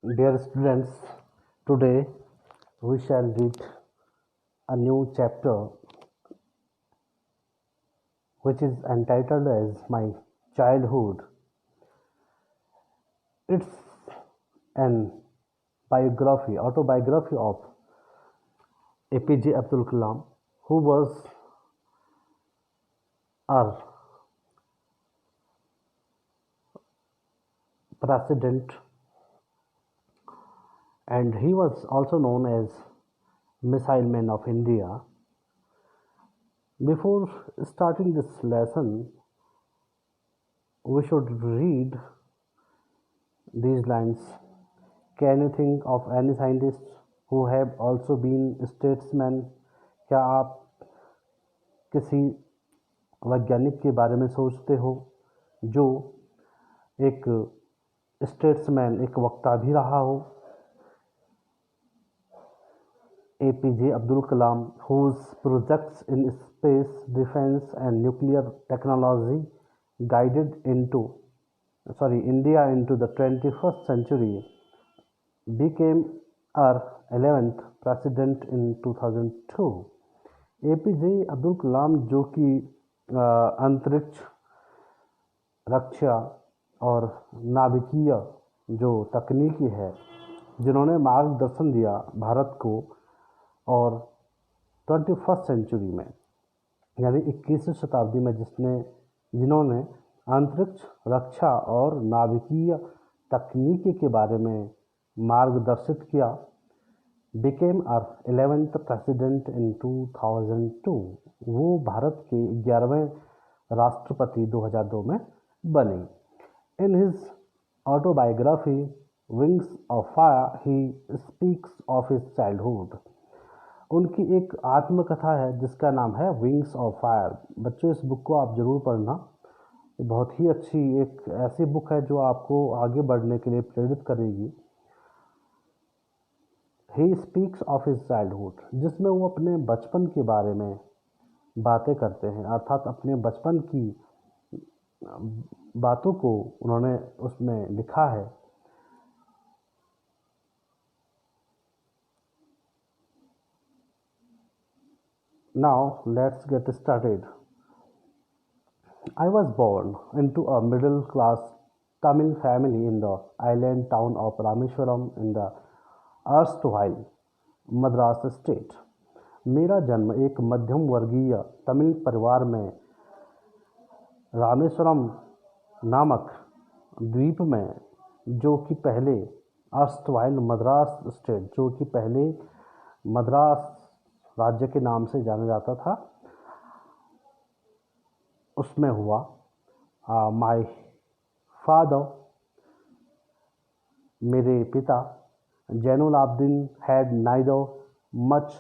Dear students, today we shall read a new chapter which is entitled as My Childhood. It's an autobiography of APJ Abdul Kalam, who was our president, and he was also known as Missile Man of India. Before starting this lesson, we should read these lines. Can you think of any scientists who have also been statesmen? क्या आप किसी वैज्ञानिक के बारे में सोचते हो जो एक स्टेट्समैन, एक वक्ता भी रहा हो? APJ Abdul Kalam, whose projects in space, defense and nuclear technology guided India into the 21st century, became our 11th president in 2002. APJ Abdul कलाम जो कि अंतरिक्ष, रक्षा और नाभिकीय जो तकनीकी है, जिन्होंने मार्गदर्शन दिया भारत को, और 21st सेंचुरी में यानी 21वीं शताब्दी में जिन्होंने अंतरिक्ष, रक्षा और नाभिकीय तकनीकी के बारे में मार्गदर्शित किया, became our 11th president in 2002. वो भारत के 11वें राष्ट्रपति 2002 में बने. In his autobiography Wings of Fire, he speaks of his childhood. उनकी एक आत्मकथा है जिसका नाम है विंग्स ऑफ फायर. बच्चों, इस बुक को आप जरूर पढ़ना. ये बहुत ही अच्छी एक ऐसी बुक है जो आपको आगे बढ़ने के लिए प्रेरित करेगी. He speaks of his childhood, जिसमें वो अपने बचपन के बारे में बातें करते हैं, अर्थात अपने बचपन की बातों को उन्होंने उसमें लिखा है. Now let's get started. I was born into a middle class Tamil family in the island town of Rameswaram in the erstwhile Madras state. मेरा जन्म एक मध्यम वर्गीय तमिल परिवार में रामेश्वरम नामक द्वीप में, जो कि पहले erstwhile मद्रास स्टेट, जो कि पहले मद्रास राज्य के नाम से जाना जाता था, उसमें हुआ. माय फादर, मेरे पिता, Jainulabdeen, had neither much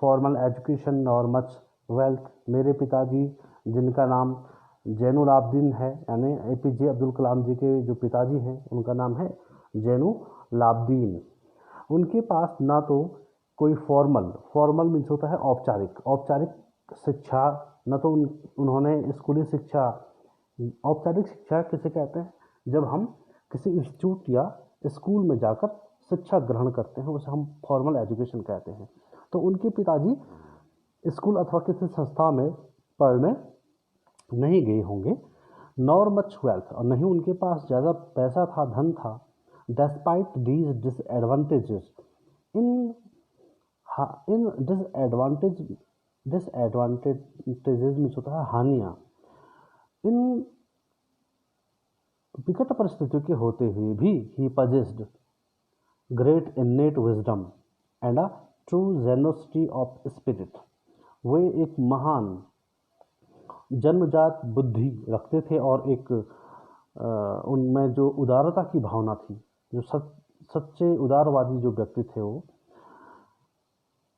formal education nor much wealth. मेरे पिताजी, जिनका नाम जैनुल आब्दीन है, यानी APJ अब्दुल कलाम जी के जो पिताजी हैं उनका नाम है जैनुल आब्दीन. उनके पास ना तो कोई फॉर्मल मीन्स होता है औपचारिक शिक्षा, न तो उन्होंने स्कूली शिक्षा. औपचारिक शिक्षा किसे कहते हैं? जब हम किसी इंस्टीट्यूट या स्कूल में जाकर शिक्षा ग्रहण करते हैं, उसे हम फॉर्मल एजुकेशन कहते हैं. तो उनके पिताजी स्कूल अथवा किसी संस्था में पढ़ने नहीं गए होंगे. नॉर मच वेल्थ, और नहीं उनके पास ज़्यादा पैसा था, धन था. Despite these disadvantages, in disadvantages में होता है हानियाँ. इन विकट परिस्थितियों के होते हुए भी he possessed great innate wisdom and a true generosity of spirit. वे एक महान जन्मजात बुद्धि रखते थे और एक उनमें जो उदारता की भावना थी, जो सच्चे उदारवादी जो व्यक्ति थे, वो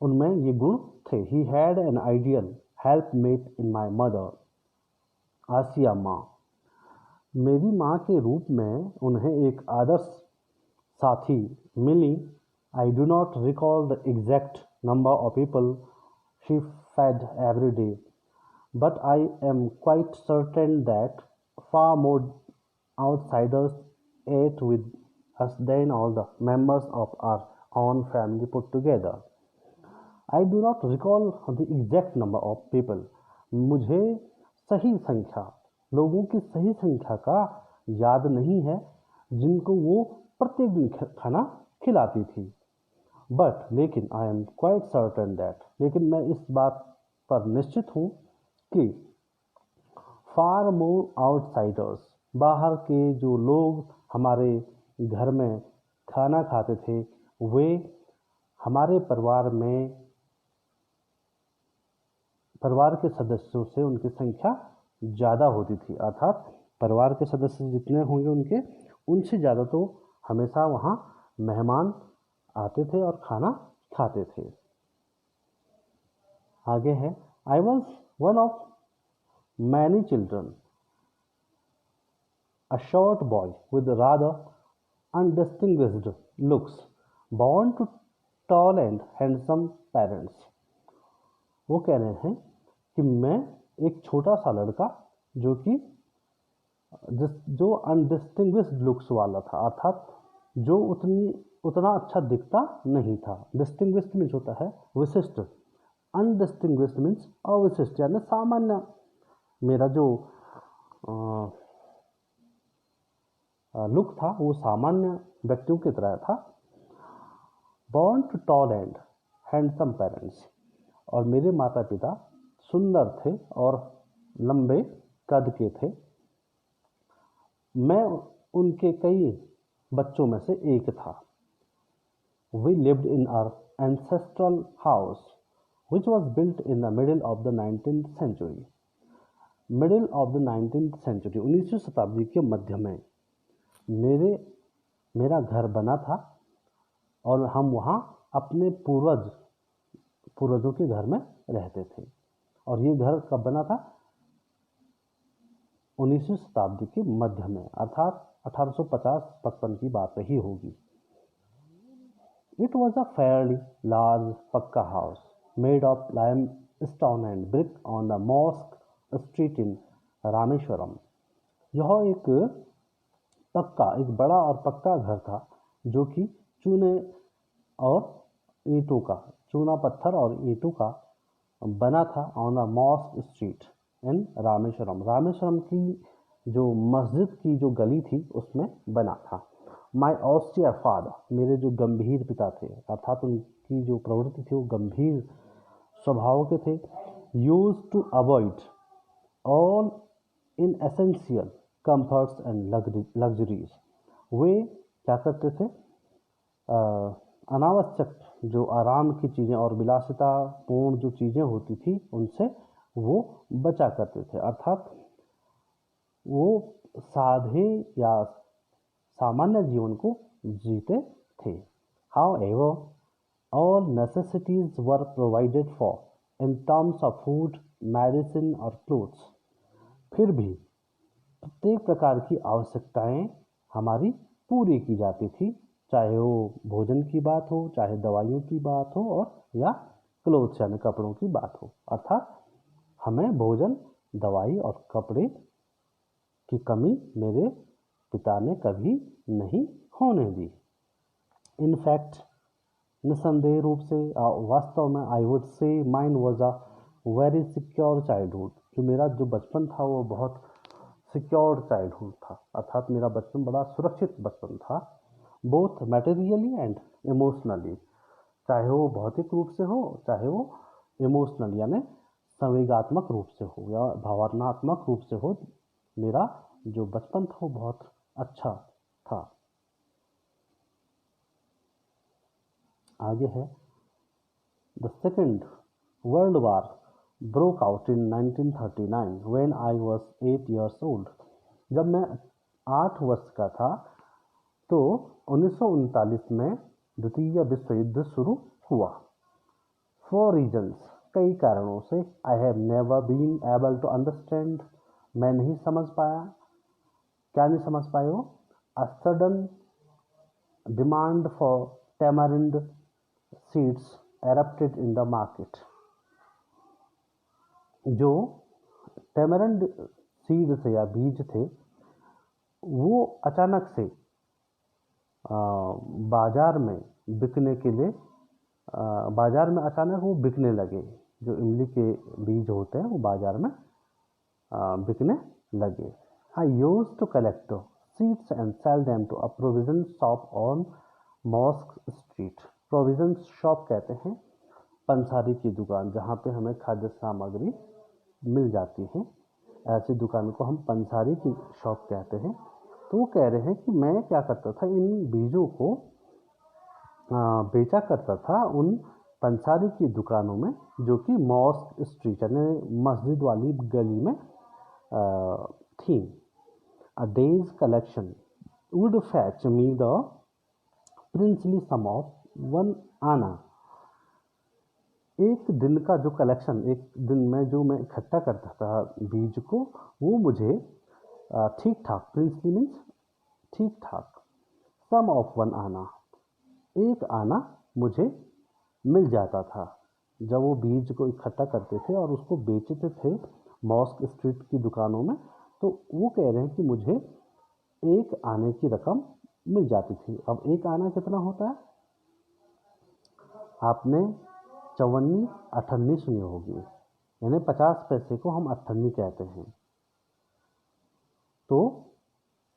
उनमें ये गुण थे. He had an ideal helpmate in my mother Ashiamma. मेरी माँ के रूप में उन्हें एक आदर्श साथी मिली. I do not recall the exact number of people she fed every day, but I am quite certain that far more outsiders ate with us than all the members of our own family put together. I do not recall the exact number of people. मुझे सही संख्या, लोगों की सही संख्या का याद नहीं है जिनको वो प्रत्येक दिन खाना खिलाती थी. बट लेकिन आई एम क्वाइट सर्टेन दैट, लेकिन मैं इस बात पर निश्चित हूँ कि फार मोर आउटसाइडर्स, बाहर के जो लोग हमारे घर में खाना खाते थे, वे हमारे परिवार के सदस्यों से उनकी संख्या ज़्यादा होती थी. अर्थात परिवार के सदस्य जितने होंगे उनसे ज़्यादा तो हमेशा वहाँ मेहमान आते थे और खाना खाते थे. आगे है, I was one of many children, a short boy with rather undistinguished looks, born to tall and handsome parents. वो कह रहे हैं कि मैं एक छोटा सा लड़का जो अनडिस्टिंग्विश्ड लुक्स वाला था, अर्थात जो उतना अच्छा दिखता नहीं था. डिस्टिंग्विश्ड मीन्स होता है विशिष्ट, अनडिस्टिंग्विश्ड मीन्स अविशिष्ट यानी सामान्य. मेरा जो लुक था वो सामान्य व्यक्तियों की तरह था. Born to tall and handsome parents, और मेरे माता पिता सुंदर थे और लंबे कद के थे. मैं उनके कई बच्चों में से एक था. We lived in our ancestral house, which was built in the middle of the 19th century. Middle of the 19th century, 19वीं शताब्दी के मध्य में मेरा घर बना था और हम वहाँ अपने पूर्वजों के घर में रहते थे. और ये घर कब बना था? 19वीं शताब्दी के मध्य में, अर्थात 1850-55 की बात रही होगी. It was a fairly large पक्का house made of limestone and brick on the Mosque Street in Rameswaram. यह एक बड़ा और पक्का घर था जो कि चूना पत्थर और ईंटों का बना था. On the mosque street in Rameswaram, Rameswaram की जो मस्जिद की जो गली थी उसमें बना था. माई ऑस्टियर फादर, मेरे जो गंभीर पिता थे, अर्थात उनकी जो प्रवृत्ति थी वो गंभीर स्वभाव के थे. Use to avoid all inessential comforts and luxuries, वे क्या करते थे? अनावश्यक जो आराम की चीज़ें और विलासिता पूर्ण जो चीज़ें होती थी उनसे वो बचा करते थे. अर्थात वो सादे या सामान्य जीवन को जीते थे. However, all necessities were provided for in terms of food, medicine और clothes. फिर भी प्रत्येक प्रकार की आवश्यकताएं हमारी पूरी की जाती थी, चाहे वो भोजन की बात हो, चाहे दवाइयों की बात हो और या क्लोथ्स यानी कपड़ों की बात हो. अर्थात हमें भोजन, दवाई और कपड़े की कमी मेरे पिता ने कभी नहीं होने दी. इनफैक्ट, निसंदेह रूप से वास्तव में I would say mine was a very secure childhood. जो मेरा जो बचपन था वो बहुत सिक्योर्ड चाइल्डहुड था, अर्थात मेरा बचपन बड़ा सुरक्षित बचपन था. बोथ मटेरियली एंड इमोशनली, चाहे वो भौतिक रूप से हो चाहे वो इमोशनल यानी संवेगात्मक रूप से हो या भावनात्मक रूप से हो. मेरा जो बचपन था वो बहुत अच्छा था. आगे है, the second world war broke out in 1939 when I was 8 years old. जब मैं 8 वर्ष का था तो 1939 में द्वितीय विश्व युद्ध शुरू हुआ. For reasons, कई कारणों से, I have never been able to understand, मैं नहीं समझ पाया. क्या नहीं समझ पाए हो? A sudden demand for tamarind seeds erupted in the market. जो टेमरंड सीड थे या बीज थे वो अचानक से बाजार में बिकने के लिए बाजार में अचानक वो बिकने लगे। जो इमली के बीज होते हैं वो बाजार में बिकने लगे। I used to collect seeds and sell them to a provision shop on Mosque Street. Provision shop कहते हैं पंसारी की दुकान, जहाँ पे हमें खाद्य सामग्री मिल जाती है। ऐसी दुकान को हम पंसारी की शॉप कहते हैं। तो वो कह रहे हैं कि मैं क्या करता था, इन बीजों को बेचा करता था उन पंसारी की दुकानों में, जो कि मॉस्क स्ट्रीट यानी मस्जिद वाली गली में थी। A day's collection would fetch me the princely sum of 1 आना। एक दिन का जो कलेक्शन, एक दिन में जो मैं इकट्ठा करता था बीज को, वो मुझे ठीक ठाक, प्रिंसली मीन्स ठीक ठाक, सम ऑफ 1 आना, 1 आना मुझे मिल जाता था। जब वो बीज को इकट्ठा करते थे और उसको बेचते थे मॉस्क स्ट्रीट की दुकानों में, तो वो कह रहे हैं कि मुझे 1 आने की रकम मिल जाती थी। अब 1 आना कितना होता है? आपने चौवन्नी अठन्नी सुनी होगी, यानी 50 पैसे को हम अठन्नी कहते हैं। तो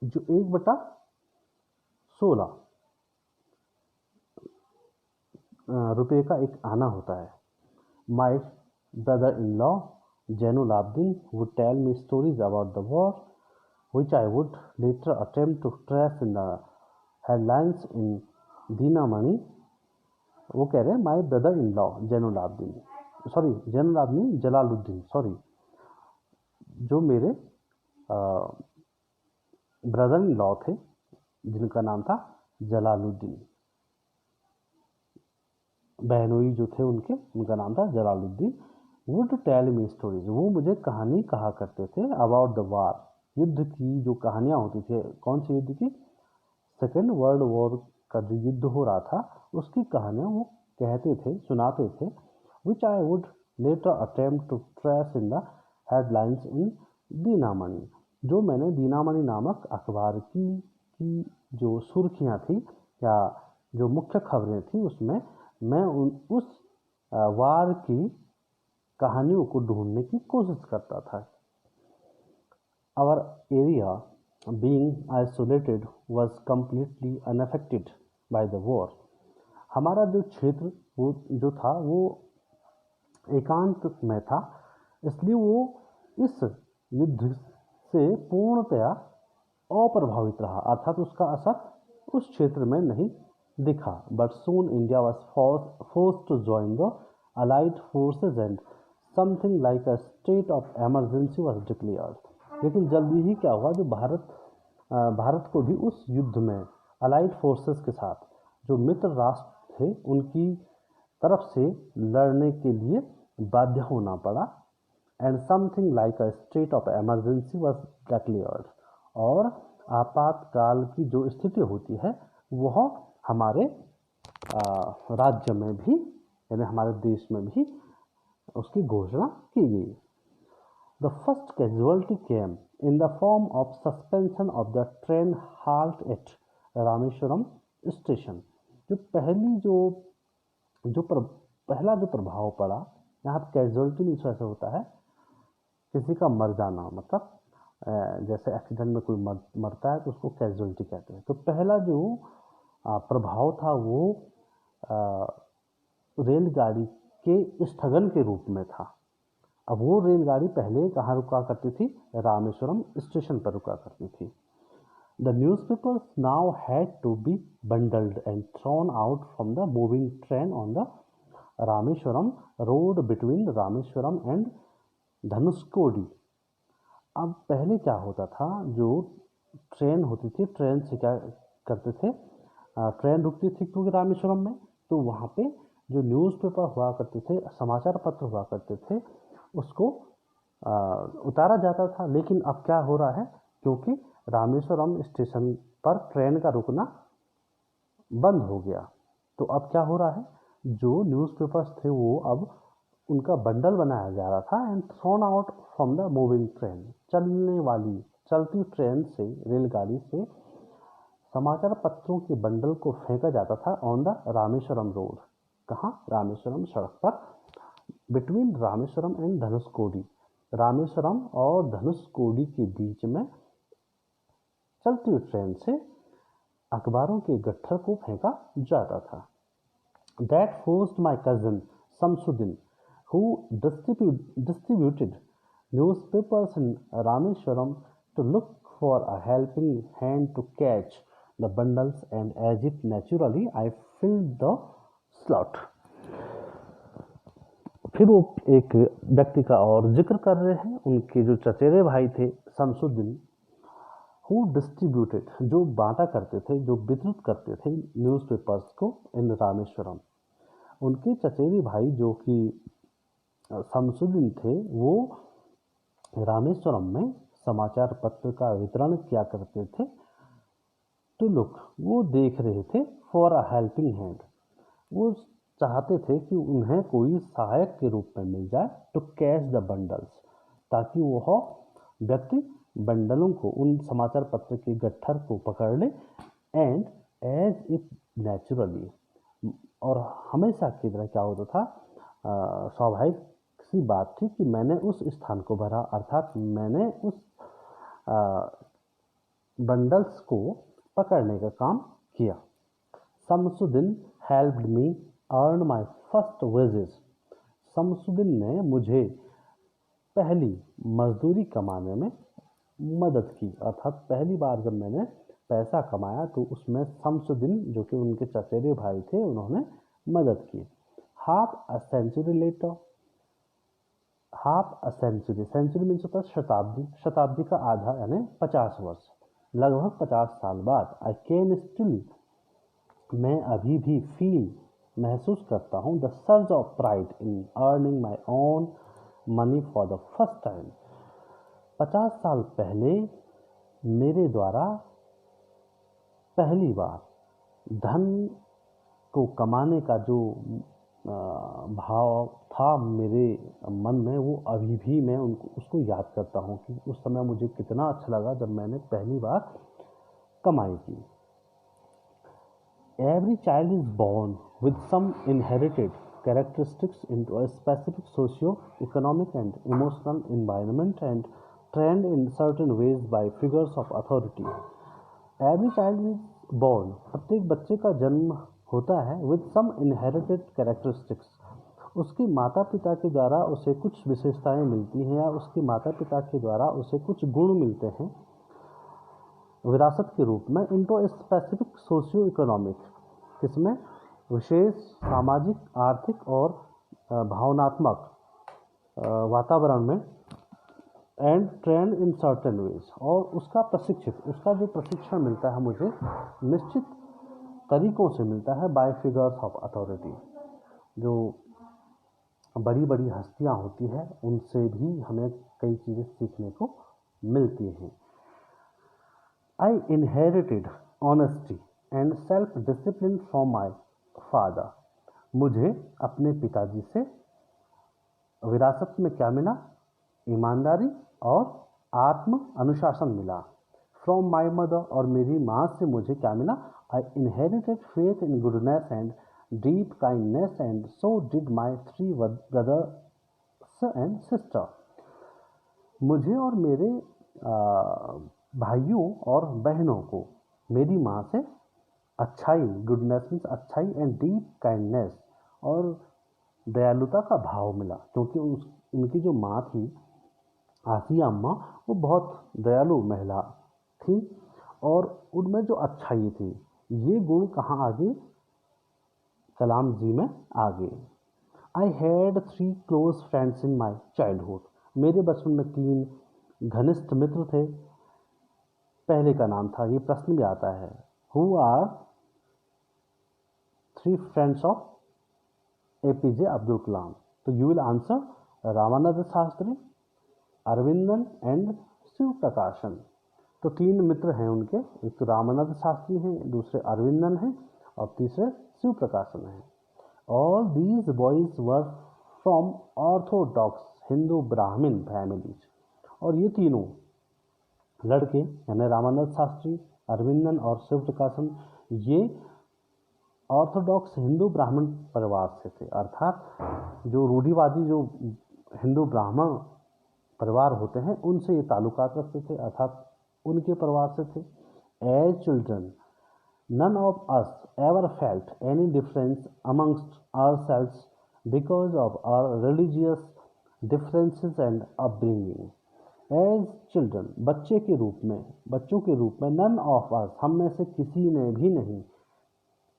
जो 1/16 रुपये का 1 आना होता है। माई brother in law Jainuddin would tell me stories about the war, which I would later attempt to trace in the headlines in Dinamani. वो कह रहे हैं my brother in law Zainulabdeen, sorry Zainulabdeen Jalaluddin, sorry, जो मेरे ब्रदर इन लॉ थे जिनका नाम था जलालुद्दीन, बहनोई जो थे उनका नाम था Jalaluddin. Would tell me stories, वो मुझे कहानी कहा करते थे अबाउट द वार, युद्ध की जो कहानियाँ होती थी। कौन सी युद्ध की? सेकेंड वर्ल्ड वॉर का जो युद्ध हो रहा था उसकी कहानियाँ वो कहते थे, सुनाते थे। Which I would later attempt to trace in the headlines in Dinamani, जो मैंने दीनामणि नामक अखबार की जो सुर्खियाँ थी या जो मुख्य खबरें थी उसमें मैं उस वार की कहानियों को ढूंढने की कोशिश करता था। Our area, being isolated, was completely unaffected by the war. हमारा जो क्षेत्र वो जो था वो एकांत में था, इसलिए वो इस युद्ध से पूर्णतया अप्रभावित रहा, अर्थात उसका असर उस क्षेत्र में नहीं दिखा। But soon India was forced to join the Allied forces and something like a state of emergency was declared. लेकिन जल्दी ही क्या हुआ, जो भारत को भी उस युद्ध में अलाइड फोर्सेस के साथ जो मित्र राष्ट्र थे उनकी तरफ से लड़ने के लिए बाध्य होना पड़ा। And something like a state of emergency was declared, और आपातकाल की जो स्थिति होती है वह हमारे राज्य में भी, यानी हमारे देश में भी उसकी घोषणा की गई। The first casualty came in the form of suspension of the train halt at Rameswaram station. जो पहला जो प्रभाव पड़ा, यहाँ पर कैजुअलिटी मीन्स ऐसा होता है किसी का मर जाना, मतलब जैसे एक्सीडेंट में कोई मरता है तो उसको कैजुअलिटी कहते हैं। तो पहला जो प्रभाव था वो रेलगाड़ी के स्थगन के रूप में था। अब वो रेलगाड़ी पहले कहाँ रुका करती थी? रामेश्वरम स्टेशन पर रुका करती थी। The newspapers now had to be bundled and thrown out from the moving train on the Rameswaram road between Rameswaram and Dhanushkodi. अब पहले क्या होता था, जो ट्रेन होती थी, ट्रेन से क्या करते थे, ट्रेन रुकती थी क्योंकि रामेश्वरम में, तो वहाँ पे जो न्यूज़पेपर हुआ करते थे, समाचार पत्र हुआ करते थे, उसको उतारा जाता था। लेकिन अब क्या हो रहा है, क्योंकि रामेश्वरम स्टेशन पर ट्रेन का रुकना बंद हो गया, तो अब क्या हो रहा है, जो न्यूज़पेपर्स थे वो अब उनका बंडल बनाया जा रहा था and thrown out from the moving train, चलती ट्रेन से, रेलगाड़ी से समाचार पत्रों के बंडल को फेंका जाता था ऑन द रामेश्वरम रोड। कहाँ? रामेश्वरम सड़क पर, बिटवीन रामेश्वरम एंड धनुषकोडी, रामेश्वरम और धनुषकोडी के बीच में चलती हुई ट्रेन से अखबारों के गट्ठर को फेंका जाता था। That forced my cousin Samsudin, who distributed newspapers in Rameshwaram, to look for a helping hand to catch the bundles, and as if naturally I filled the slot. फिर वो एक व्यक्ति का और जिक्र कर रहे हैं, उनके जो चचेरे भाई थे शमसुद्दीन, हु डिस्ट्रीब्यूटेड, जो बांटा करते थे, जो वितरित करते थे न्यूज़पेपर्स को इन रामेश्वरम। उनके चचेरे भाई जो कि शमसुद्दीन थे, वो रामेश्वरम में समाचार पत्र का वितरण किया करते थे। टू लुक, वो देख रहे थे, फॉर अ हेल्पिंग हैंड, वो चाहते थे कि उन्हें कोई सहायक के रूप में मिल जाए, टू कैच द बंडल्स, ताकि वह व्यक्ति बंडलों को, उन समाचार पत्र के गट्ठर को पकड़ ले, एंड एज इफ नेचुरली, और हमेशा की तरह क्या होता था, स्वाभाविक सी बात थी कि मैंने उस स्थान को भरा, अर्थात मैंने उस बंडल्स को पकड़ने का काम किया। Shamsuddin helped me earn my first wages, Shamsuddin ने मुझे पहली मजदूरी कमाने में मदद की, अर्थात पहली बार जब मैंने पैसा कमाया तो उसमें शमसुद्दीन, जो कि उनके चचेरे भाई थे, उन्होंने मदद की। Half a century later, half a century, century means होता है शताब्दी, शताब्दी का आधा यानी 50 वर्ष, लगभग 50 साल बाद, आई कैन स्टिल, मैं अभी भी फील, महसूस करता हूँ, the surge of pride in earning my own money for the first time. 50 साल पहले मेरे द्वारा पहली बार धन को कमाने का जो भाव था मेरे मन में, वो अभी भी मैं उसको याद करता हूँ कि उस समय मुझे कितना अच्छा लगा जब मैंने पहली बार कमाई की। Every child is born with some inherited characteristics into a specific socio-economic and emotional environment and trained in certain ways by figures of authority. Every child is born, प्रत्येक बच्चे का जन्म होता है with some inherited characteristics, उसके माता पिता के द्वारा उसे कुछ विशेषताएं मिलती हैं या उसके माता पिता के द्वारा उसे कुछ गुण मिलते हैं विरासत के रूप में, इनटू स्पेसिफिक सोशियो इकोनॉमिक, किसमें? विशेष सामाजिक, आर्थिक और भावनात्मक वातावरण में, and trend in certain veg, और उसका जो प्रशिक्षण मिलता है मुझे निश्चित तरीकों से मिलता है, बाय फिगर्स ऑफ अथॉरिटी, जो बड़ी बड़ी हस्तियां होती हैं उनसे भी हमें कई चीज़ें सीखने को मिलती हैं। I inherited honesty and self-discipline from my father. मुझे अपने पिताजी से विरासत में क्या मिला? ईमानदारी और आत्म अनुशासन मिला। From my mother, और मेरी माँ से मुझे क्या मिला? I inherited faith in goodness and deep kindness, and so did my 3 brothers and sister. मुझे और मेरे भाइयों और बहनों को मेरी माँ से अच्छाई, गुडनेस मीन्स अच्छाई, एंड डीप काइंडनेस, और दयालुता का भाव मिला, क्योंकि उनकी जो माँ थी आसिया अम्मा, वो बहुत दयालु महिला थी और उनमें जो अच्छाई थी, ये गुण कहाँ आ गए? कलाम जी में आ गए। I had 3 close friends in my childhood, मेरे बचपन में 3 घनिष्ठ मित्र थे। पहले का नाम था, ये प्रश्न भी आता है, who are 3 friends of APJ Abdul Kalam? तो you will answer Ramanand Shastri, Aravindan and Shiv Prakashan. तो 3 मित्र हैं उनके, एक तो रामानंद शास्त्री हैं, दूसरे अरविंदन हैं और तीसरे शिव प्रकाशन हैं। All these boys were from Orthodox Hindu ब्राह्मण फैमिलीज, और ये तीनों लड़के यानी रामानंद शास्त्री, अरविंदन और शिव प्रकाशन ये ऑर्थोडॉक्स हिंदू ब्राह्मण परिवार से थे, अर्थात जो रूढ़िवादी जो हिंदू ब्राह्मण परिवार होते हैं उनसे ये ताल्लुकात रखते थे, अर्थात उनके परिवार से थे। As children none of us ever felt any difference amongst ourselves because of our religious differences and upbringing. As children, बच्चों के रूप में none of us, हम में से किसी ने भी नहीं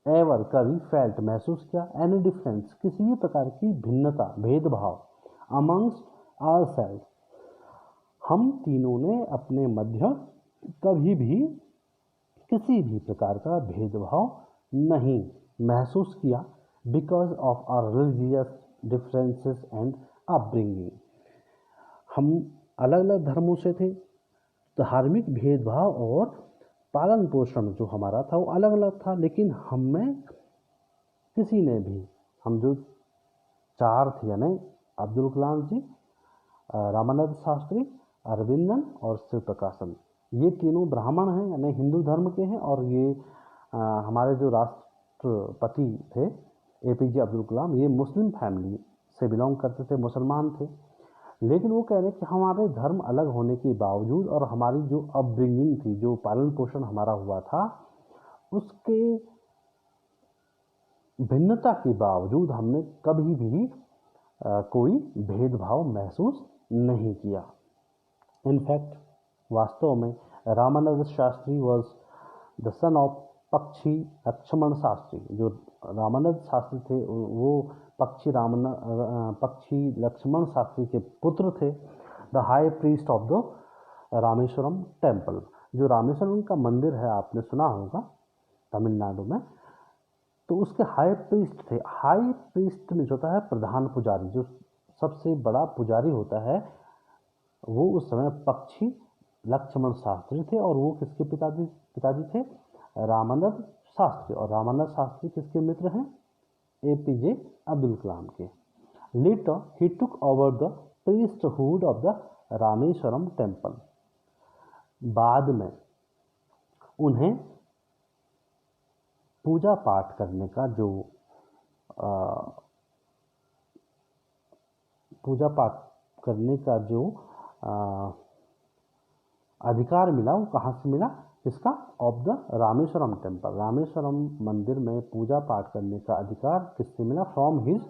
ever कभी felt महसूस किया any difference किसी भी प्रकार की भिन्नता भेदभाव amongst ourselves हम तीनों ने अपने मध्य कभी भी किसी भी प्रकार का भेदभाव नहीं महसूस किया because of our religious differences and upbringing. हम अलग अलग धर्मों से थे, धार्मिक भेदभाव और पालन पोषण जो हमारा था वो अलग अलग था, लेकिन हम में किसी ने भी, हम जो चार थे यानी अब्दुल कलाम जी, रामानंद शास्त्री, अरविंदन और शिव प्रकाशन, ये तीनों ब्राह्मण हैं यानी हिंदू धर्म के हैं और ये हमारे जो राष्ट्रपति थे एपीजे अब्दुल कलाम ये मुस्लिम फैमिली से बिलोंग करते थे, मुसलमान थे। लेकिन वो कह रहे कि हमारे धर्म अलग होने के बावजूद और हमारी जो अपब्रिंगिंग थी, जो पालन पोषण हमारा हुआ था, उसके भिन्नता के बावजूद हमने कभी भी कोई भेदभाव महसूस नहीं किया। इनफैक्ट वास्तव में Ramanand Shastri was the son of पक्षी लक्ष्मण शास्त्री। जो रामानंद शास्त्री थे वो पक्षी लक्ष्मण शास्त्री के पुत्र थे। The high priest of the Rameswaram temple, जो रामेश्वरम का मंदिर है आपने सुना होगा तमिलनाडु में, तो उसके हाई प्रीस्ट थे। हाई प्रीस्ट में होता है प्रधान पुजारी, जो सबसे बड़ा पुजारी होता है, वो उस समय पक्षी लक्ष्मण शास्त्री थे। और वो किसके पिताजी थे? रामानंद शास्त्री। और रामानंद शास्त्री किसके मित्र हैं? एपीजे अब्दुल कलाम के। Later he took over the priesthood of the Rameswaram temple. बाद में उन्हें पूजा पाठ करने का जो अधिकार मिला, वो कहाँ से मिला? इसका of the Rameswaram temple. Rameswaram मंदिर में पूजा पाठ करने का अधिकार किससे मिला? फ्रॉम हिज,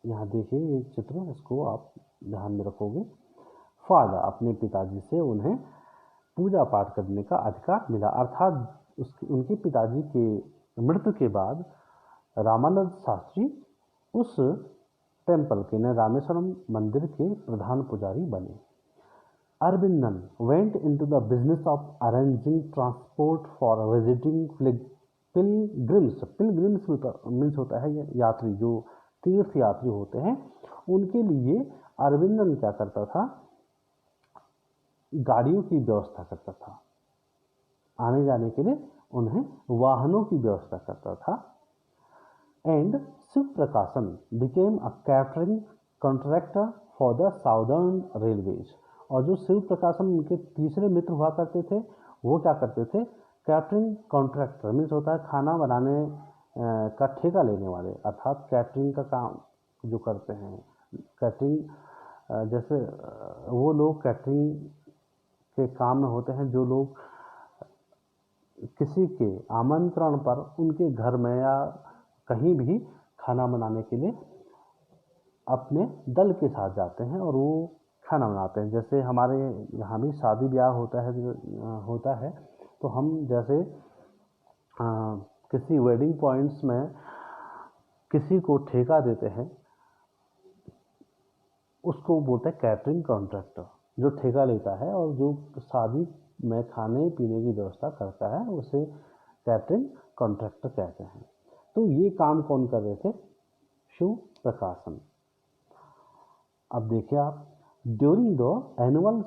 यहाँ देखिए एक चित्र, इसको आप ध्यान में रखोगे, फादर, अपने पिताजी से उन्हें पूजा पाठ करने का अधिकार मिला। अर्थात उनके पिताजी के मृत्यु के बाद रामानंद शास्त्री उस टेम्पल के ने रामेश्वरम मंदिर के प्रधान पुजारी बने। Aravindan went into the business of arranging transport for visiting pilgrims. Pilgrims means होता है यात्री, जो तीर्थ यात्री होते हैं, उनके लिए अरविंदन क्या करता था? गाड़ियों की व्यवस्था करता था, आने जाने के लिए उन्हें वाहनों की व्यवस्था करता था। एंड शिव प्रकाशन became a catering contractor for the southern railways. और जो शिव प्रकाशन उनके तीसरे मित्र हुआ करते थे, वो क्या करते थे? कैटरिंग कॉन्ट्रैक्टर मीन्स होता है खाना बनाने का ठेका लेने वाले, अर्थात कैटरिंग का काम जो करते हैं। कैटरिंग जैसे वो लोग कैटरिंग के काम में होते हैं, जो लोग किसी के आमंत्रण पर उनके घर में या कहीं भी खाना बनाने के लिए अपने दल के साथ जाते हैं और वो खाना बनाते हैं। जैसे हमारे यहाँ भी शादी ब्याह होता है तो हम जैसे किसी वेडिंग पॉइंट्स में किसी को ठेका देते हैं, उसको बोलते हैं कैटरिंग कॉन्ट्रैक्टर, जो ठेका लेता है और जो शादी में खाने पीने की व्यवस्था करता है, उसे कैटरिंग कॉन्ट्रैक्टर कहते हैं। तो ये काम कौन कर रहे थे? शिव प्रकाशन। अब देखिए आप, during the annual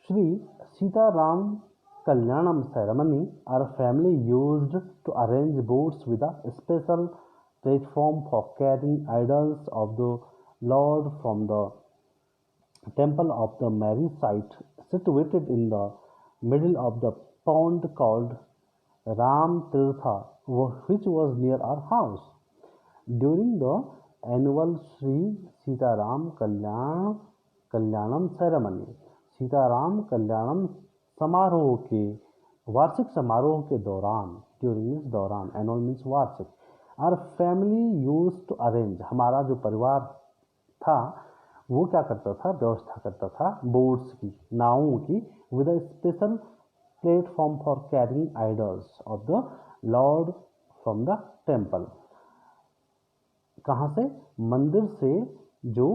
Shri Sitaram Kalyanam ceremony our family used to arrange boats with a special platform for carrying idols of the lord from the temple of the marriage site situated in the middle of the pond called Ram Tirtha, which was near our house. During the annual Sri Sitaram Kalyanam ceremony, Sitaram Kalyanam समारोह के वार्षिक समारोह के दौरान, during means दौरान, annual means वार्षिक, our family use to arrange, हमारा जो परिवार था वो क्या करता था, व्यवस्था करता था बोट्स की, नावों की, with a special platform for carrying idols of the lord from the temple. कहाँ से? मंदिर से जो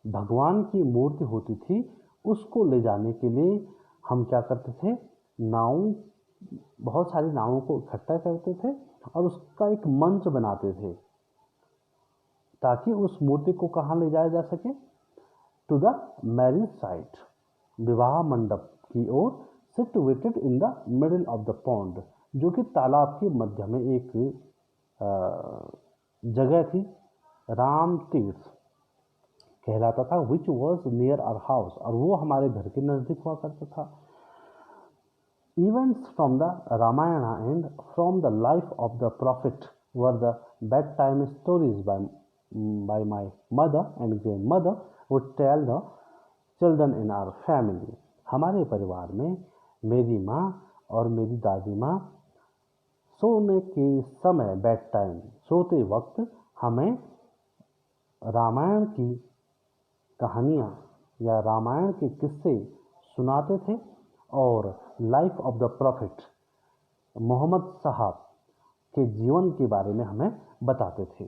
भगवान की मूर्ति होती थी उसको ले जाने के लिए हम क्या करते थे, नाव, बहुत सारी नावों को इकट्ठा करते थे और उसका एक मंच बनाते थे ताकि उस मूर्ति को कहाँ ले जाया जा सके, टू द मैरिज साइट, विवाह मंडप की ओर, situated in the middle of the pond, जो कि तालाब के मध्य में एक जगह थी, राम तीर्थ कहलाता था, which was near our house, और वो हमारे घर के नज़दीक हुआ करता था। Events from the Ramayana and from the life of the prophet were the bedtime stories by my mother and grandmother would tell the children in our family। हमारे परिवार में मेरी माँ और मेरी दादी माँ सोने के समय, बेड टाइम, सोते वक्त हमें रामायण की कहानियाँ या रामायण के किस्से सुनाते थे और life of the prophet, Mohammad साहब के जीवन के बारे में हमें बताते थे।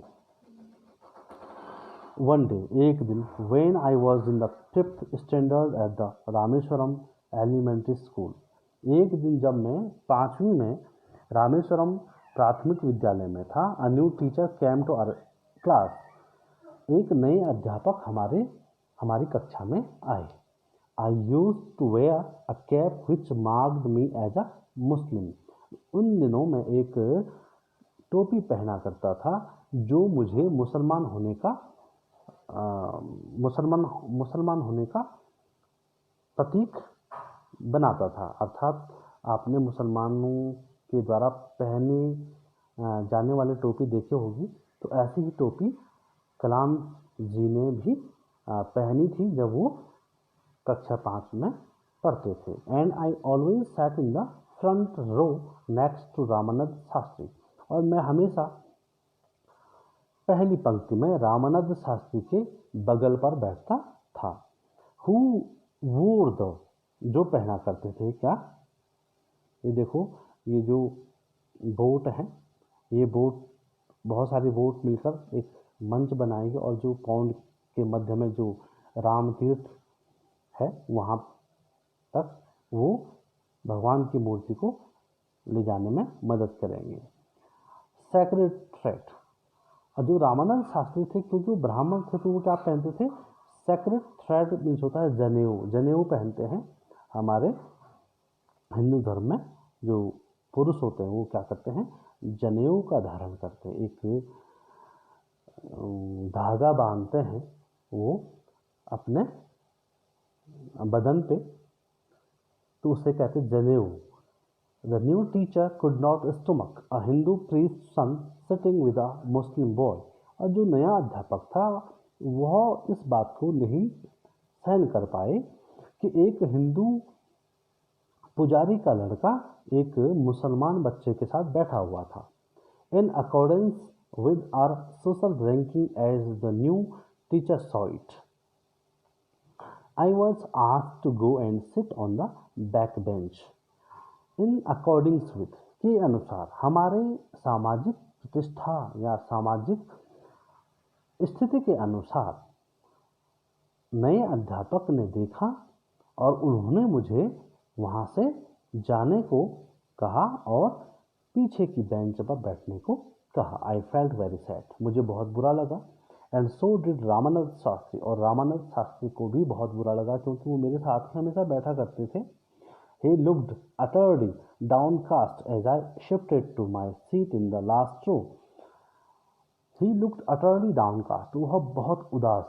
वन डे, एक दिन, when I was in the 5th standard at the Rameswaram elementary school, एक दिन जब मैं 5वीं में रामेश्वरम प्राथमिक विद्यालय में था, a new teacher came to our class, एक नए अध्यापक हमारी कक्षा में आए। I use to wear a cap which marked me as a Muslim, उन दिनों में एक टोपी पहना करता था जो मुझे मुसलमान होने का प्रतीक बनाता था, अर्थात आपने मुसलमानों के द्वारा पहने जाने वाले टोपी देखे होगी, तो ऐसी ही टोपी कलाम जी ने भी पहनी थी जब वो कक्षा 5 में पढ़ते थे। And I always sat in the front row next to Ramanand Shastri, और मैं हमेशा पहली पंक्ति में रामानंद शास्त्री के बगल पर बैठता था। हु वोर द, जो पहना करते थे क्या, ये देखो, ये जो बोट है, ये बोट, बहुत सारी बोट मिलकर एक मंच बनाएगी और जो पौंड के मध्य में जो राम तीर्थ है वहाँ तक वो भगवान की मूर्ति को ले जाने में मदद करेंगे। सेक्रेड थ्रेड, और जो रामानंद शास्त्री थे क्योंकि वो ब्राह्मण थे तो वो क्या पहनते थे, सेक्रेड थ्रेड मीन्स होता है जनेऊ, जनेऊ पहनते हैं। हमारे हिंदू धर्म में जो पुरुष होते हैं वो क्या करते हैं, जनेऊ का धारण करते हैं, एक धागा बांधते हैं वो अपने बदन पे, तो उसे कहते हैं जनेऊ। The new teacher could not stomach a Hindu priest son sitting with a Muslim boy, और जो नया अध्यापक था वह इस बात को नहीं सहन कर पाए कि एक हिंदू पुजारी का लड़का एक मुसलमान बच्चे के साथ बैठा हुआ था। In accordance with our social ranking as the new teacher saw it, I was asked to go and sit on the back bench. In accordance with के अनुसार, हमारे सामाजिक प्रतिष्ठा या सामाजिक स्थिति के अनुसार नए अध्यापक ने देखा और उन्होंने मुझे वहाँ से जाने को कहा और पीछे की बेंच पर बैठने को कहा। आई फेल्ट वेरी सैड, मुझे बहुत बुरा लगा। And so did Ramanand Shastri, और रामानंद शास्त्री को भी बहुत बुरा लगा क्योंकि वो मेरे साथ ही हमेशा बैठा करते थे। He looked utterly downcast as I shifted to my seat in the last row. He looked utterly downcast, वह बहुत उदास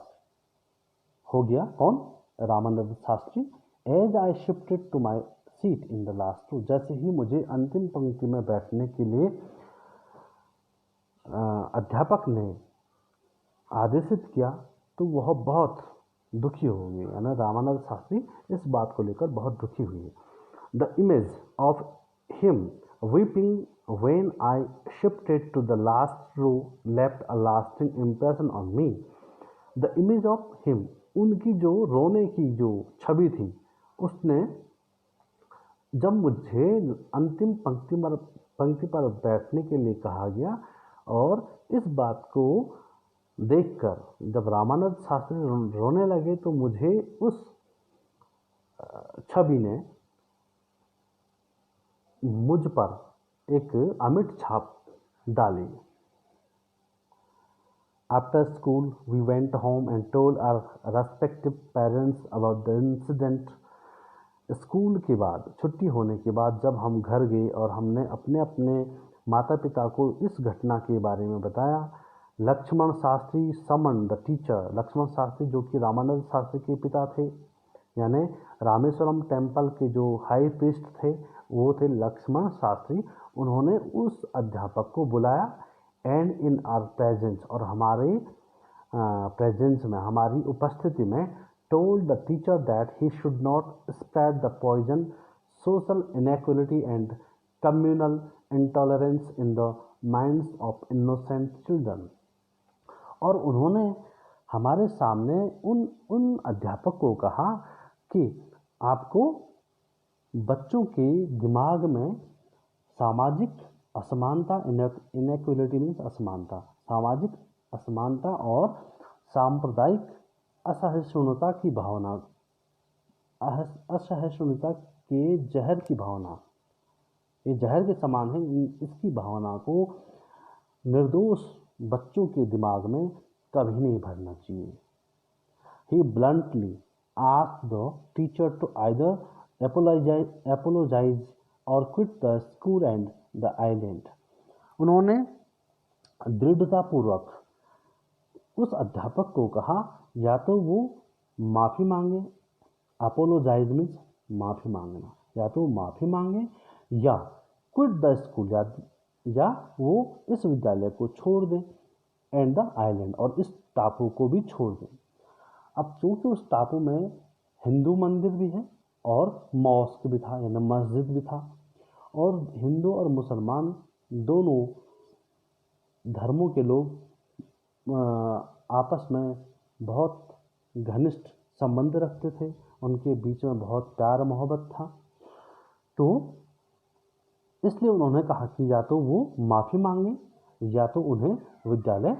हो गया। कौन? Ramanand Shastri. As I shifted to my seat in the last row. जैसे ही मुझे अंतिम पंक्ति में बैठने के लिए अध्यापक ने आदेशित किया तो वह बहुत दुखी हो गए, यानी रामानंद शास्त्री इस बात को लेकर बहुत दुखी हुए। The image of him weeping when I shifted to the last row left a lasting impression on me. The image of him, उनकी जो रोने की जो छवि थी, उसने जब मुझे अंतिम पंक्ति पर बैठने के लिए कहा गया और इस बात को देखकर जब रामानंद शास्त्री रोने लगे तो मुझे उस छवि ने मुझ पर एक अमिट छाप डाली। After school, we went home and told our respective parents about the incident. School के बाद, छुट्टी होने के बाद जब हम घर गए और हमने अपने अपने माता पिता को इस घटना के बारे में बताया। Lakshman Shastri summon the teacher, Lakshman Shastri जो कि रामानंद शास्त्री के पिता थे, यानी रामेश्वरम टेम्पल के जो हाई प्रीस्ट थे वो थे लक्ष्मण शास्त्री। उन्होंने उस अध्यापक को बुलाया एंड इन आर प्रेजेंस, और हमारे प्रेजेंस में, हमारी उपस्थिति में, told the teacher that he should not spread the poison, social inequality and communal intolerance in the minds of innocent children. और उन्होंने हमारे सामने उन अध्यापक को कहा कि आपको बच्चों के दिमाग में सामाजिक असमानता, इनइक्वालिटी मीन्स असमानता, सामाजिक असमानता और सांप्रदायिक असहिष्णुता की भावना, असहिष्णुता के जहर की भावना, ये जहर के समान है, इसकी भावना को निर्दोष बच्चों के दिमाग में कभी नहीं भरना चाहिए। He bluntly asked the teacher to either apologize or quit the school and the island. उन्होंने दृढ़तापूर्वक उस अध्यापक को कहा या तो वो माफ़ी मांगे, अपोलोजाइज मीन्स माफ़ी मांगना, या तो माफ़ी मांगे या क्विट द स्कूल, या वो इस विद्यालय को छोड़ दें, एंड द आइलैंड, और इस टापू को भी छोड़ दें। अब चूँकि उस टापू में हिंदू मंदिर भी है और मॉस्क भी था, यानी मस्जिद भी था, और हिंदू और मुसलमान दोनों धर्मों के लोग आपस में बहुत घनिष्ठ संबंध रखते थे, उनके बीच में बहुत प्यार मोहब्बत था। तो इसलिए उन्होंने कहा कि या तो वो माफ़ी मांगे या तो उन्हें विद्यालय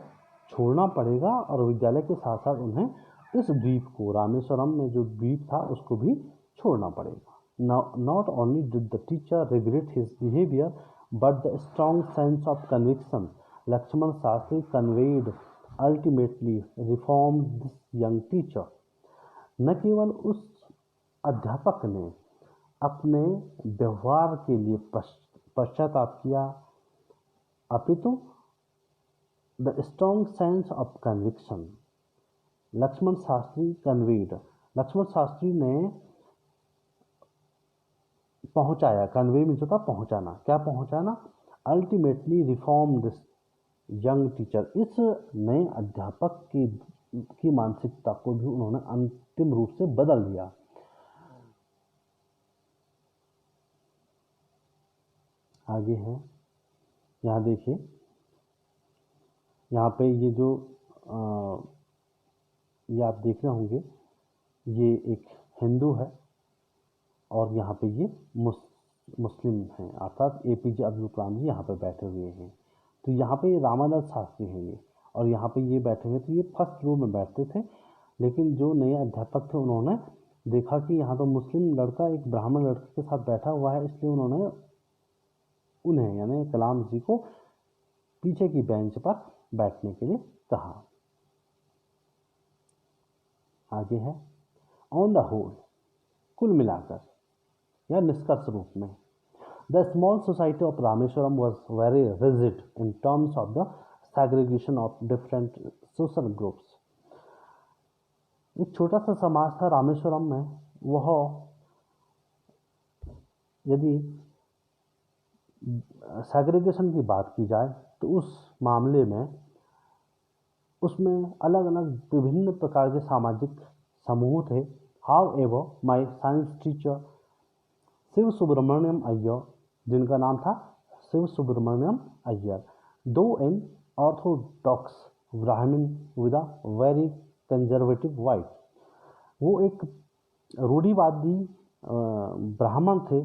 छोड़ना पड़ेगा, और विद्यालय के साथ साथ उन्हें इस द्वीप को, रामेश्वरम में जो द्वीप था उसको भी छोड़ना पड़ेगा। Not only did the teacher regret his behavior, but the strong sense of conviction Lakshman Shastri conveyed ultimately reformed this young teacher. न केवल उस अध्यापक ने अपने व्यवहार के लिए पश्चाताप किया, अपितु the strong sense of conviction Lakshman Shastri conveyed, Lakshman Shastri ने पहुंचाया, कन्वे मीन्स होता पहुंचाना, क्या पहुंचाना, ultimately reform this young teacher, इस नए अध्यापक की मानसिकता को भी उन्होंने अंतिम रूप से बदल दिया। आगे है, यहाँ देखिए, यहाँ पे ये जो ये आप देख रहे होंगे, ये एक हिंदू है और यहाँ पे ये मुस्लिम हैं, अर्थात एपीजे अब्दुल कलाम जी यहाँ पे बैठे हुए हैं। तो यहाँ पे रामानंद शास्त्री हैं ये, और यहाँ पे ये बैठे हुए, तो ये फर्स्ट रो में बैठते थे। लेकिन जो नए अध्यापक थे उन्होंने देखा कि यहाँ तो मुस्लिम लड़का एक ब्राह्मण लड़के के साथ बैठा हुआ है, इसलिए उन्होंने उन्हें यानी कलाम जी को पीछे की बेंच पर बैठने के लिए कहा। आगे है, ऑन द होल, कुल मिलाकर या निष्कर्ष रूप में, the small society of Rameswaram was very rigid in terms of the segregation of different social groups. एक छोटा सा समाज था रामेश्वरम में, वह यदि सेग्रीगेशन की बात की जाए तो उस मामले में उसमें अलग अलग विभिन्न प्रकार के सामाजिक समूह थे। However my science teacher Shiva Subramania Iyer, जिनका नाम था Shiva Subramania Iyer, though an orthodox Brahmin with a very conservative wife, वो एक रूढ़िवादी ब्राह्मण थे,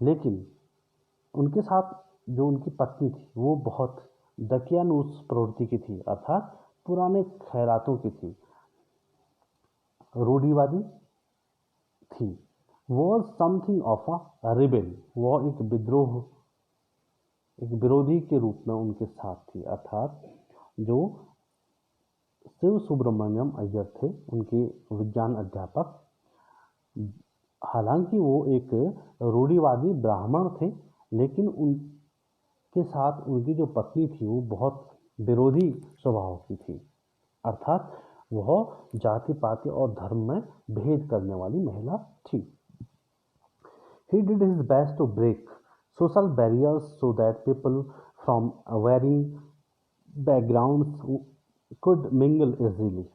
लेकिन उनके साथ जो उनकी पत्नी थी वो बहुत दकियानूस प्रवृत्ति की थी, अर्थात पुराने खैरातों की थी, रूढ़िवादी थी। Was something of a rebel, वह एक विद्रोह, एक विरोधी के रूप में उनके साथ थी, अर्थात जो शिव सुब्रमण्यम अय्यर थे उनके विज्ञान अध्यापक, हालांकि वो एक रूढ़िवादी ब्राह्मण थे, लेकिन उनके साथ उनकी जो पत्नी थी वो बहुत विरोधी स्वभाव की थी, अर्थात वह जाति पाति और धर्म में भेद करने वाली महिला थी। He did his best to break social barriers so that people from varying backgrounds could mingle easily.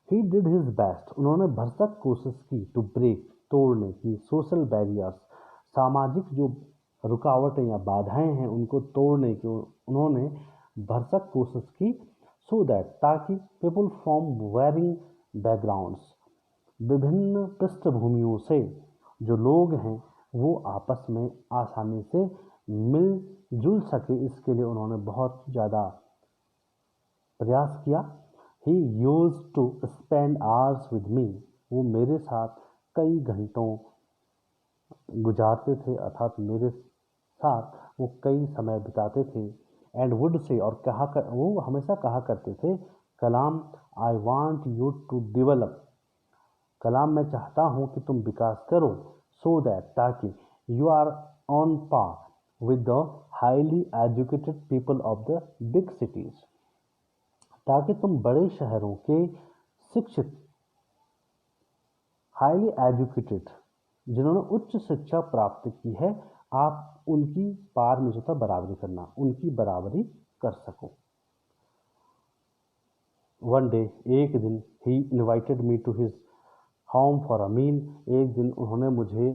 He did his best, उन्होंने भरसक कोशिश की, to break, तोड़ने की, social barriers, सामाजिक जो रुकावटें या बाधाएं हैं उनको तोड़ने की उन्होंने भरसक कोशिश की, so that, ताकि people from varying backgrounds, विभिन्न पृष्ठभूमियों से जो लोग हैं वो आपस में आसानी से मिलजुल सके, इसके लिए उन्होंने बहुत ज़्यादा प्रयास किया। He used to spend hours with me, वो मेरे साथ कई घंटों गुजारते थे, अर्थात मेरे साथ वो कई समय बिताते थे। एंड वुड से, और वो हमेशा कहा करते थे, Kalam I want you to develop, Kalam मैं चाहता हूँ कि तुम विकास करो, सो दैट, ताकि you are on par with the highly educated people of the big cities, ताकि तुम बड़े शहरों के शिक्षित, हाईली एजुकेटेड, जिन्होंने उच्च शिक्षा प्राप्त की है, आप उनकी पार में जो था बराबरी करना, उनकी बराबरी कर सको। वन डे, एक दिन, he invited me to his home for a meal, एक दिन उन्होंने मुझे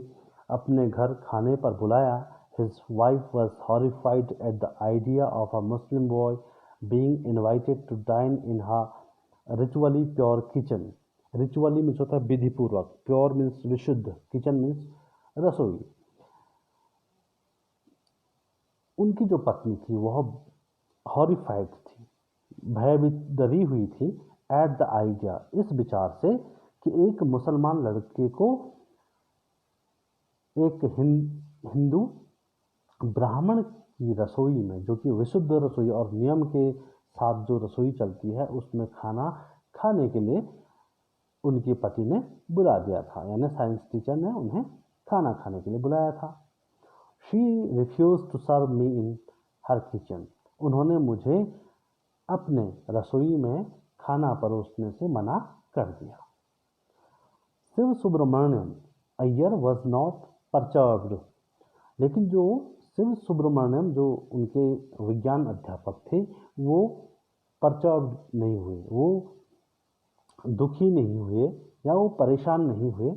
अपने घर खाने पर बुलाया। His wife was horrified at the idea of a Muslim boy being invited to dine in her ritually pure kitchen, ritually means होता है विधि पूर्वक, प्योर मीन्स विशुद्ध, किचन मीन्स रसोई। उनकी जो पत्नी थी वह हॉरिफाइड थी, भयभीत डरी हुई थी, एट द आइडिया, इस विचार से कि एक मुसलमान लड़के को एक हिंदू ब्राह्मण की रसोई में, जो कि विशुद्ध रसोई और नियम के साथ जो रसोई चलती है, उसमें खाना खाने के लिए उनके पति ने बुला दिया था, यानी साइंस टीचर ने उन्हें खाना खाने के लिए बुलाया था। She refuse to serve me in her kitchen, उन्होंने मुझे अपने रसोई में खाना परोसने से मना कर दिया। शिव सुब्रमण्यम अय्यर वॉज नॉट परचर्ब्ड, लेकिन जो शिव सुब्रमण्यम जो उनके विज्ञान अध्यापक थे वो परचर्ब्ड नहीं हुए, वो दुखी नहीं हुए या वो परेशान नहीं हुए।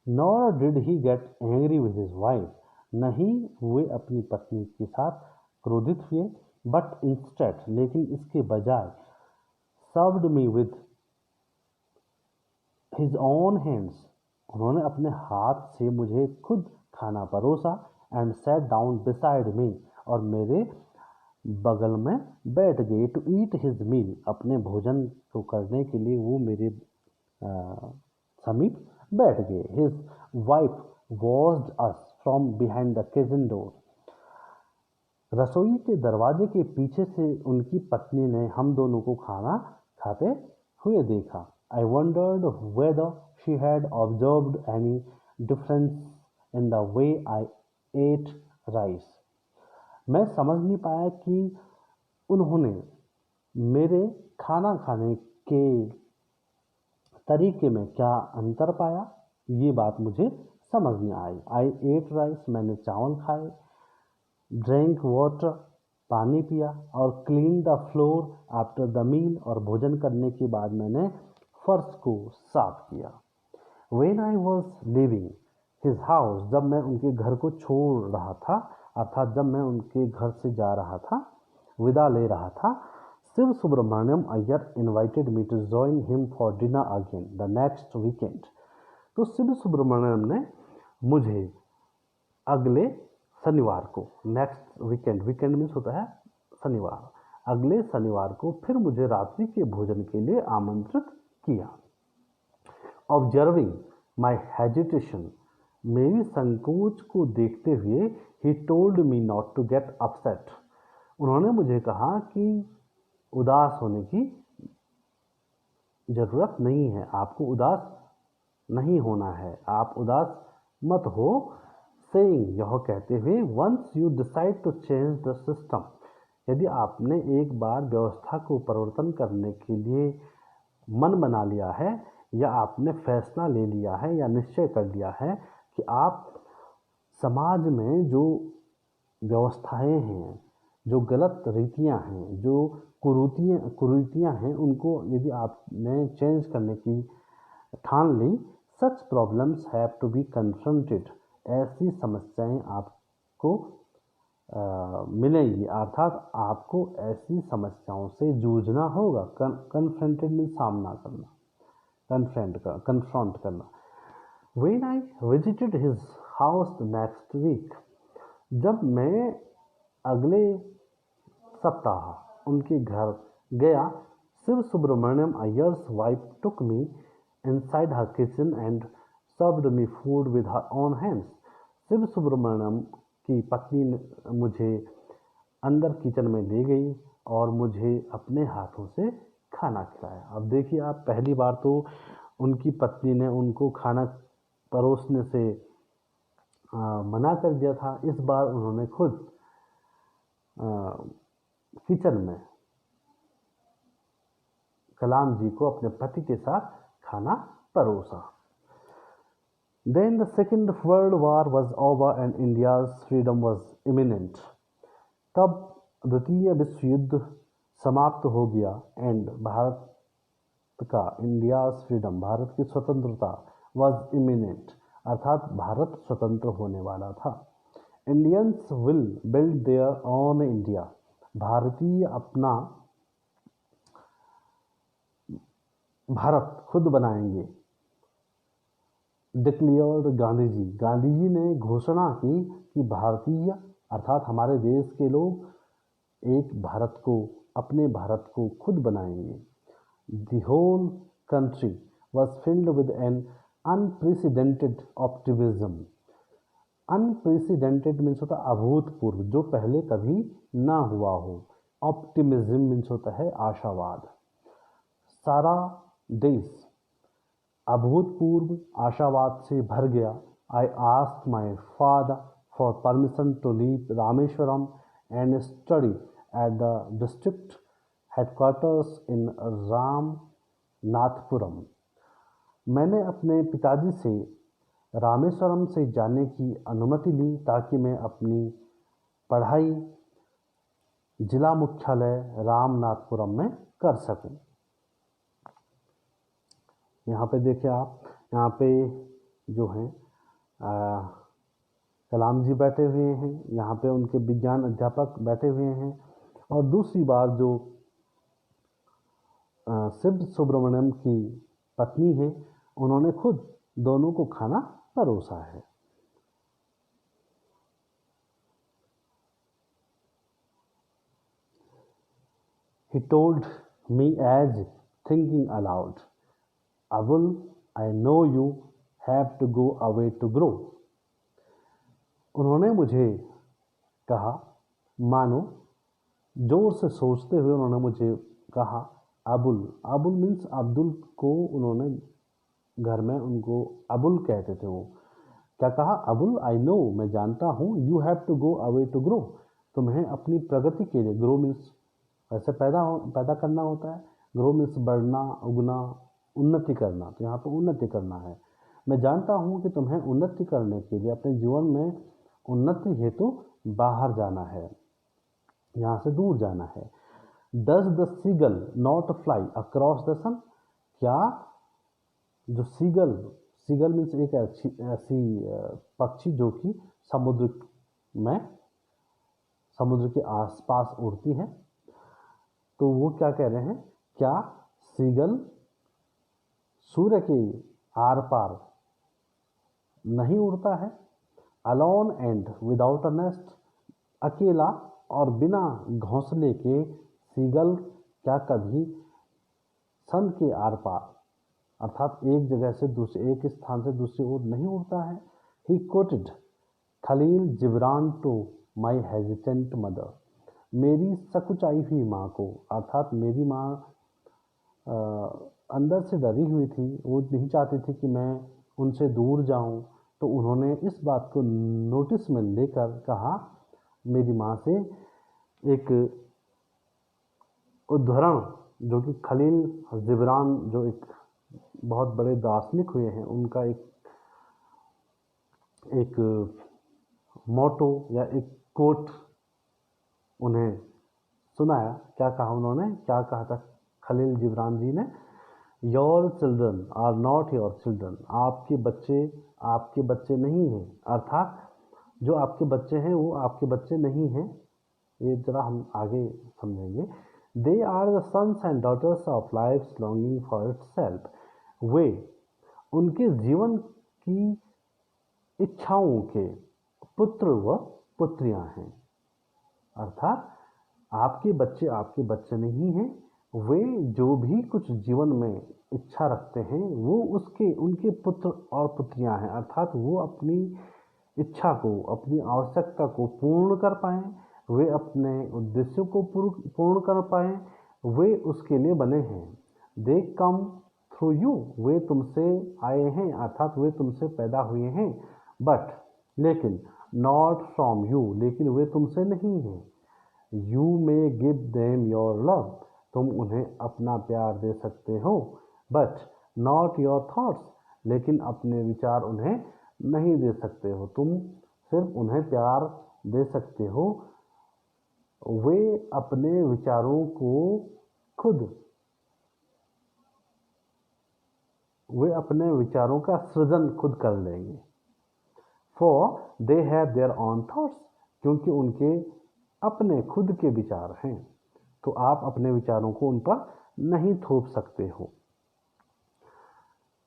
Nor did he get angry with his wife, नहीं हुए अपनी पत्नी के साथ क्रोधित हुए, बट इंस्टेड, लेकिन इसके बजाय, served me with his own hands, उन्होंने अपने हाथ से मुझे खुद खाना परोसा, and sat down beside me, और मेरे बगल में बैठ गए, टू ईट हिज मील, अपने भोजन को करने के लिए वो मेरे समीप बैठ गए। His wife watched us from behind the kitchen door, रसोई के दरवाजे के पीछे से उनकी पत्नी ने हम दोनों को खाना खाते हुए देखा। I wondered whether she had observed any difference in the way I ate rice. मैं समझ नहीं पाया कि उन्होंने मेरे खाना खाने के तरीके में क्या अंतर पाया, ये बात मुझे समझ नहीं आई। आई एट राइस, मैंने चावल खाए। ड्रिंक वाटर, पानी पिया। और clean the floor after the meal, और भोजन करने के बाद मैंने फर्श को साफ किया। When I was leaving his house, जब मैं उनके घर को छोड़ रहा था, अर्थात जब मैं उनके घर से जा रहा था, विदा ले रहा था, Shiva Subramania Iyer invited me to join him for dinner again the next weekend. तो शिव सुब्रमण्यम ने मुझे अगले शनिवार को, नेक्स्ट वीकेंड, वीकेंड मीन्स होता है शनिवार, अगले शनिवार को फिर मुझे रात्रि के भोजन के लिए आमंत्रित किया। ऑब्जर्विंग माई हेजिटेशन, मेरी संकोच को देखते हुए, he told me not to get upset, उन्होंने मुझे कहा कि उदास होने की जरूरत नहीं है, आपको उदास नहीं होना है, आप उदास मत हो। सेइंग, यह कहते हुए, once you decide to change the system, यदि आपने एक बार व्यवस्था को परिवर्तन करने के लिए मन बना लिया है, या आपने फैसला ले लिया है या निश्चय कर लिया है कि आप समाज में जो व्यवस्थाएं हैं, जो गलत रीतियां हैं, जो कुरीतियां हैं, उनको यदि आपने चेंज करने की ठान ली, such problems have to be confronted, ऐसी समस्याएं आपको मिलेंगी, अर्थात आपको ऐसी समस्याओं से जूझना होगा। कन्फ्रंटेड में सामना करना, कन्फ्रंट करना। When I visited his house the next week, जब मैं अगले सप्ताह उनके घर गया, Shiv Subramaniam Iyer's wife took me inside her kitchen and served me food with her own hands. Shiv Subramaniam की पत्नी मुझे अंदर किचन में ले गई और मुझे अपने हाथों से खाना खिलाया। अब देखिए आप, पहली बार तो उनकी पत्नी ने उनको खाना परोसने से मना कर दिया था, इस बार उन्होंने खुद किचन में कलाम जी को अपने पति के साथ खाना परोसा। Then the Second World War was over and India's freedom was imminent. तब द्वितीय विश्व युद्ध समाप्त हो गया एंड भारत का, इंडियाज फ्रीडम, भारत की स्वतंत्रता, was imminent, अर्थात भारत स्वतंत्र होने वाला था। Indians will build their own India, भारतीय अपना भारत खुद बनाएंगे। डिक्लेयर्ड गांधी जी, गांधी जी ने घोषणा की कि भारतीय अर्थात हमारे देश के लोग एक भारत को, अपने भारत को खुद बनाएंगे। The whole country was filled with an unprecedented optimism. Unprecedented means होता है अभूतपूर्व, जो पहले कभी ना हुआ हो। ऑप्टिमिज्म मीन्स होता है आशावाद। सारा देश अभूतपूर्व आशावाद से भर गया। I asked my father for permission to leave Rameswaram and study at the district headquarters in Ramanathapuram. मैंने अपने पिताजी से रामेश्वरम से जाने की अनुमति ली ताकि मैं अपनी पढ़ाई जिला मुख्यालय रामनाथपुरम में कर सकूं। यहाँ पे देखिए आप, यहाँ पे जो हैं कलाम जी बैठे हुए हैं, यहाँ पे उनके विज्ञान अध्यापक बैठे हुए हैं, और दूसरी बात जो शिव सुब्रमण्यम की पत्नी है, उन्होंने खुद दोनों को खाना परोसा है। He told me as thinking aloud, Abul, I know you have to go away to grow. उन्होंने मुझे कहा, मानो जोर से सोचते हुए उन्होंने मुझे कहा, अबुल, अबुल मीन्स अब्दुल को उन्होंने घर में उनको अबुल कहते थे। वो क्या कहा, अबुल आई नो, मैं जानता हूँ, you have to go away to grow, तुम्हें अपनी प्रगति के लिए, ग्रो मीन्स वैसे पैदा करना होता है, ग्रो मीन्स बढ़ना, उगना, उन्नति करना, तो यहाँ पर उन्नति करना है। मैं जानता हूँ कि तुम्हें उन्नति करने के लिए अपने जीवन में उन्नति हेतु बाहर जाना है, यहाँ से दूर जाना है। Does the seagull not fly across the sun? क्या जो सीगल, सीगल मीन्स एक ऐसी पक्षी जो कि समुद्र में, समुद्र के आसपास उड़ती है, तो वो क्या कह रहे हैं, क्या सीगल सूर्य के आर पार नहीं उड़ता है? Alone and without a nest, अकेला और बिना घोंसले के सीगल क्या कभी सन के आर पार, अर्थात एक जगह से दूसरे, एक स्थान से दूसरी ओर नहीं उड़ता है? He quoted Khalil Gibran to my hesitant mother, मेरी सकुचाई हुई माँ को, अर्थात मेरी माँ अंदर से डरी हुई थी, वो नहीं चाहती थी कि मैं उनसे दूर जाऊं, तो उन्होंने इस बात को नोटिस में लेकर कहा, मेरी माँ से एक उद्धरण जो कि खलील जिब्रान जो एक बहुत बड़े दार्शनिक हुए हैं, उनका एक मोटो या एक कोट उन्हें सुनाया। क्या कहा उन्होंने, क्या कहा था खलील जिब्रान जी ने? Your children are not your children, आपके बच्चे नहीं हैं, अर्थात जो आपके बच्चे हैं वो आपके बच्चे नहीं हैं। ये जरा हम आगे समझेंगे। They are the sons and daughters of life longing for itself, वे उनके जीवन की इच्छाओं के पुत्र व पुत्रियां हैं, अर्थात आपके बच्चे नहीं हैं, वे जो भी कुछ जीवन में इच्छा रखते हैं वो उनके पुत्र और पुत्रियां हैं, अर्थात वो अपनी इच्छा को, अपनी आवश्यकता को पूर्ण कर पाएं, वे अपने उद्देश्यों को पूर्ण कर पाएं, वे उसके लिए बने हैं। दे कम थ्रू यू, वे तुमसे आए हैं, अर्थात वे तुमसे पैदा हुए हैं, बट लेकिन नॉट फ्रॉम यू, लेकिन वे तुमसे नहीं हैं। You may give them your love, तुम उन्हें अपना प्यार दे सकते हो, बट नॉट योर थॉट्स, लेकिन अपने विचार उन्हें नहीं दे सकते हो, तुम सिर्फ उन्हें प्यार दे सकते हो, वे अपने विचारों को खुद, वे अपने विचारों का सृजन खुद कर लेंगे। For they have their on thoughts, क्योंकि उनके अपने खुद के विचार हैं, तो आप अपने विचारों को उन पर नहीं थोप सकते हो।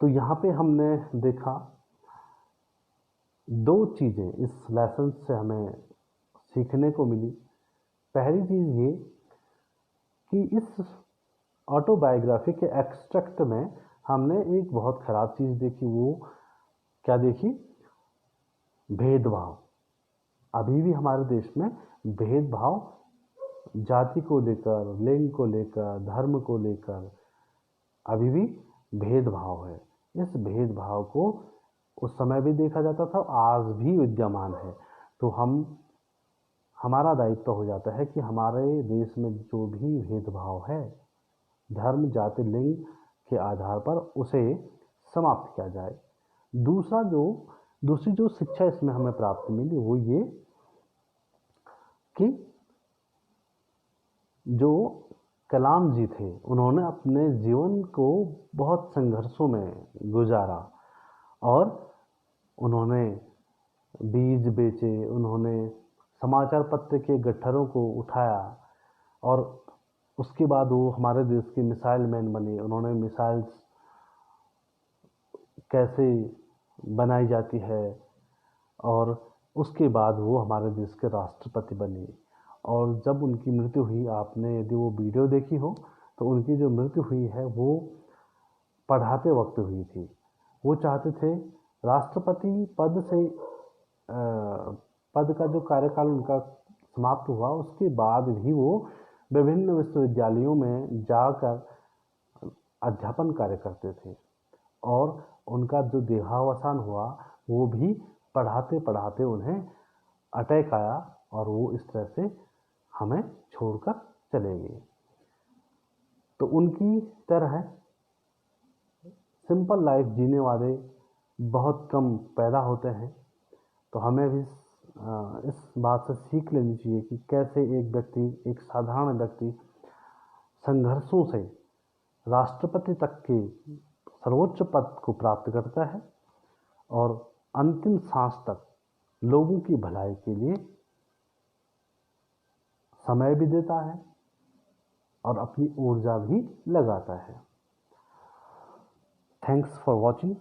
तो यहाँ पे हमने देखा दो चीज़ें इस लेसन से हमें सीखने को मिली। पहली चीज़ ये कि इस ऑटोबायोग्राफी के एक्सट्रैक्ट में हमने एक बहुत ख़राब चीज़ देखी। वो क्या देखी? भेदभाव। अभी भी हमारे देश में भेदभाव जाति को लेकर, लिंग को लेकर, धर्म को लेकर अभी भी भेदभाव है। इस भेदभाव को उस समय भी देखा जाता था, आज भी विद्यमान है। तो हमारा दायित्व हो जाता है कि हमारे देश में जो भी भेदभाव है धर्म, जाति, लिंग के आधार पर उसे समाप्त किया जाए। दूसरी जो शिक्षा इसमें हमें प्राप्त मिली वो ये कि जो कलाम जी थे उन्होंने अपने जीवन को बहुत संघर्षों में गुजारा और उन्होंने बीज बेचे, उन्होंने समाचार पत्र के गट्ठरों को उठाया और उसके बाद वो हमारे देश के मिसाइल मैन बने। उन्होंने मिसाइल्स कैसे बनाई जाती है और उसके बाद वो हमारे देश के राष्ट्रपति बने। और जब उनकी मृत्यु हुई, आपने यदि वो वीडियो देखी हो तो उनकी जो मृत्यु हुई है वो पढ़ाते वक्त हुई थी। वो चाहते थे राष्ट्रपति पद का जो कार्यकाल उनका समाप्त हुआ उसके बाद भी वो विभिन्न विश्वविद्यालयों में जाकर अध्यापन कार्य करते थे और उनका जो देहावसान हुआ वो भी पढ़ाते पढ़ाते उन्हें अटैक आया और वो इस तरह से हमें छोड़कर चले गए। तो उनकी तरह सिंपल लाइफ जीने वाले बहुत कम पैदा होते हैं। तो हमें भी इस बात से सीख लेनी चाहिए कि कैसे एक व्यक्ति, एक साधारण व्यक्ति संघर्षों से राष्ट्रपति तक के सर्वोच्च पद को प्राप्त करता है और अंतिम सांस तक लोगों की भलाई के लिए समय भी देता है और अपनी ऊर्जा भी लगाता है। Thanks for watching.